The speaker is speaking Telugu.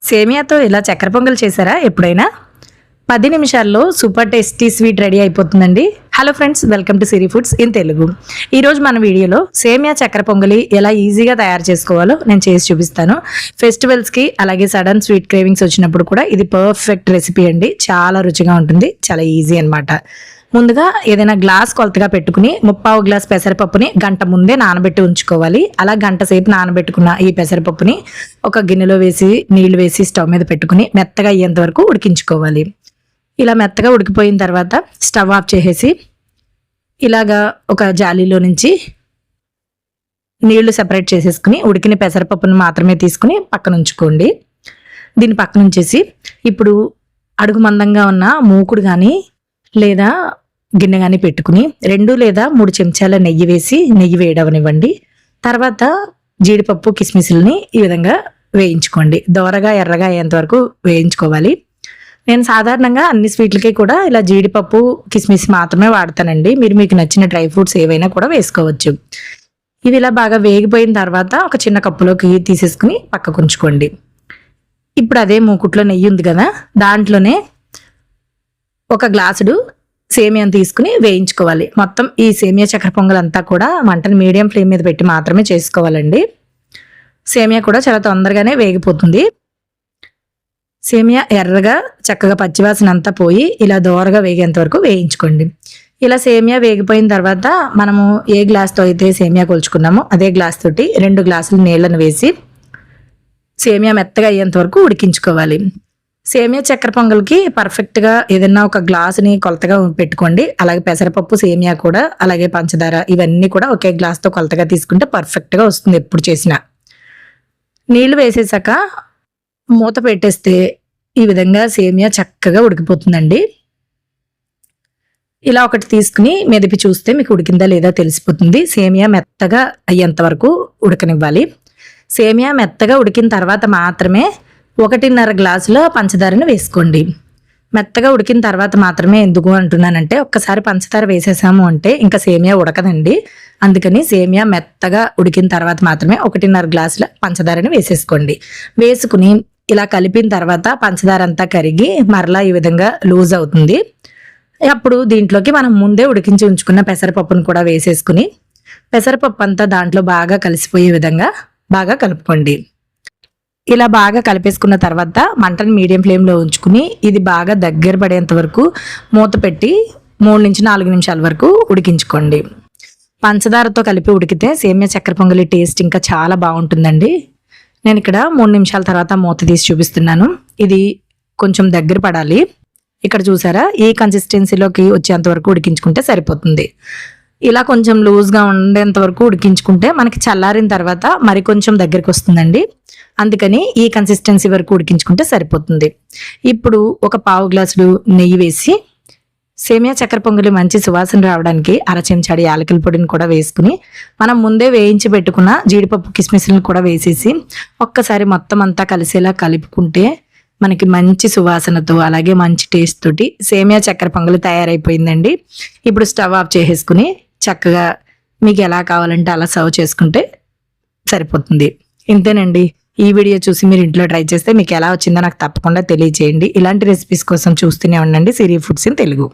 సేమియాతో ఇలా చక్కెర పొంగల్ చేశారా ఎప్పుడైనా? 10 నిమిషాల్లో సూపర్ టేస్టీ స్వీట్ రెడీ అయిపోతుందండి. Hello friends, welcome to Siri foods in Telugu. ఈరోజు మన వీడియోలో సేమియా చక్కెర పొంగలి ఎలా ఈజీగా తయారు చేసుకోవాలో నేను చేసి చూపిస్తాను. ఫెస్టివల్స్కి అలాగే సడన్ స్వీట్ క్రేవింగ్స్ వచ్చినప్పుడు కూడా ఇది పర్ఫెక్ట్ రెసిపీ అండి. చాలా రుచిగా ఉంటుంది, చాలా ఈజీ అనమాట. ముందుగా ఏదైనా గ్లాస్ కొలతగా పెట్టుకుని 3/4 గ్లాస్ పెసరపప్పుని గంట ముందే నానబెట్టి ఉంచుకోవాలి. అలా గంట సేపు నానబెట్టుకున్న ఈ పెసరపప్పుని ఒక గిన్నెలో వేసి నీళ్లు వేసి స్టవ్ మీద పెట్టుకుని మెత్తగా అయ్యేంత వరకు ఉడికించుకోవాలి. ఇలా మెత్తగా ఉడికిపోయిన తర్వాత స్టవ్ ఆఫ్ చేసేసి ఇలాగా ఒక జాలీలో నుంచి నీళ్లు సెపరేట్ చేసేసుకుని ఉడికిన పెసరపప్పును మాత్రమే తీసుకుని పక్కన ఉంచుకోండి. దీన్ని పక్కన ఉంచేసి ఇప్పుడు అడుగు మందంగా ఉన్న మూకుడు కానీ లేదా గిన్నె కానీ పెట్టుకుని 2 లేదా 3 చెంచాల నెయ్యి వేయడవనివ్వండి. తర్వాత జీడిపప్పు కిస్మిస్లని ఈ విధంగా వేయించుకోండి. దోరగా ఎర్రగా అయ్యేంత వరకు వేయించుకోవాలి. నేను సాధారణంగా అన్ని స్వీట్లకి కూడా ఇలా జీడిపప్పు కిస్మిస్ మాత్రమే వాడతానండి. మీరు మీకు నచ్చిన డ్రై ఫ్రూట్స్ ఏవైనా కూడా వేసుకోవచ్చు. ఇవి ఇలా బాగా వేగిపోయిన తర్వాత ఒక చిన్న కప్పులోకి తీసేసుకుని పక్కకు ఉంచుకోండి. ఇప్పుడు అదే మూకుట్లో నెయ్యి ఉంది కదా, దాంట్లోనే ఒక గ్లాసుడు సేమియాను తీసుకుని వేయించుకోవాలి. మొత్తం ఈ సేమియా చక్కెర పొంగల్ అంతా కూడా మంటను మీడియం ఫ్లేమ్ మీద పెట్టి మాత్రమే చేసుకోవాలండి. సేమియా కూడా చాలా తొందరగానే వేగిపోతుంది. సేమియా ఎర్రగా చక్కగా పచ్చివాసన అంతా పోయి ఇలా దోరగా వేగేంత వరకు వేయించుకోండి. ఇలా సేమియా వేగిపోయిన తర్వాత మనము ఏ గ్లాస్తో అయితే సేమియా కొలుచుకున్నామో అదే గ్లాస్ తోటి 2 గ్లాసులు నీళ్లను వేసి సేమియా మెత్తగా అయ్యేంత వరకు ఉడికించుకోవాలి. సేమియా చక్కెర పొంగల్కి పర్ఫెక్ట్గా ఏదైనా ఒక గ్లాసుని కొలతగా పెట్టుకోండి. అలాగే పెసరపప్పు, సేమియా కూడా, అలాగే పంచదార ఇవన్నీ కూడా ఒకే గ్లాస్తో కొలతగా తీసుకుంటే పర్ఫెక్ట్గా వస్తుంది ఎప్పుడు చేసినా. నీళ్లు వేసేసాక మూత పెట్టేస్తే ఈ విధంగా సేమియా చక్కగా ఉడికిపోతుందండి. ఇలా ఒకటి తీసుకుని మెదిపి చూస్తే మీకు ఉడికిందా లేదా తెలిసిపోతుంది. సేమియా మెత్తగా అయ్యేంత వరకు ఉడకనివ్వాలి. సేమియా మెత్తగా ఉడికిన తర్వాత మాత్రమే 1.5 గ్లాసుల పంచదారని వేసుకోండి. మెత్తగా ఉడికిన తర్వాత మాత్రమే ఎందుకు అంటున్నానంటే, ఒక్కసారి పంచదార వేసేసాము అంటే ఇంకా సేమియా ఉడకదండి. అందుకని సేమియా మెత్తగా ఉడికిన తర్వాత మాత్రమే 1.5 గ్లాసుల పంచదారని వేసేసుకోండి. వేసుకుని ఇలా కలిపిన తర్వాత పంచదార అంతా కరిగి మరలా ఈ విధంగా లూజ్ అవుతుంది. అప్పుడు దీంట్లోకి మనం ముందే ఉడికించి ఉంచుకున్న పెసరపప్పును కూడా వేసేసుకుని పెసరపప్పు అంతా దాంట్లో బాగా కలిసిపోయే విధంగా బాగా కలుపుకోండి. ఇలా బాగా కలిపేసుకున్న తర్వాత మంటను మీడియం ఫ్లేమ్లో ఉంచుకుని ఇది బాగా దగ్గర పడేంత వరకు మూత పెట్టి 3 నుంచి 4 నిమిషాల వరకు ఉడికించుకోండి. పంచదారతో కలిపి ఉడికితే సేమియా చక్కెర పొంగలి టేస్ట్ ఇంకా చాలా బాగుంటుందండి. నేను ఇక్కడ 3 నిమిషాల తర్వాత మూత తీసి చూపిస్తున్నాను. ఇది కొంచెం దగ్గర పడాలి. ఇక్కడ చూసారా, ఈ కన్సిస్టెన్సీలోకి వచ్చేంత వరకు ఉడికించుకుంటే సరిపోతుంది. ఇలా కొంచెం లూజ్గా ఉండేంత వరకు ఉడికించుకుంటే మనకి చల్లారిన తర్వాత మరి కొంచెం దగ్గరికి వస్తుందండి. అందుకని ఈ కన్సిస్టెన్సీ వరకు ఉడికించుకుంటే సరిపోతుంది. ఇప్పుడు ఒక 1/4 గ్లాసులు నెయ్యి వేసి సేమియా చక్కెర పొంగలి మంచి సువాసన రావడానికి 1/2 చెంచాడు యాలకుల పొడిని కూడా వేసుకుని మనం ముందే వేయించి పెట్టుకున్న జీడిపప్పు కిస్మిస్లను కూడా వేసేసి ఒక్కసారి మొత్తం అంతా కలిసేలా కలుపుకుంటే మనకి మంచి సువాసనతో అలాగే మంచి టేస్ట్ తోటి సేమియా చక్కెర పొంగలి తయారైపోయిందండి. ఇప్పుడు స్టవ్ ఆఫ్ చేసేసుకుని చక్కగా మీకు ఎలా కావాలంటే అలా సర్వ్ చేసుకుంటే సరిపోతుంది. ఇంతేనండి. ఈ వీడియో చూసి మీరు ఇంట్లో ట్రై చేస్తే మీకు ఎలా వచ్చిందో నాకు తప్పకుండా తెలియజేయండి. ఇలాంటి రెసిపీస్ కోసం చూస్తూనే ఉండండి సిరి ఫుడ్స్ ఇన్ తెలుగు.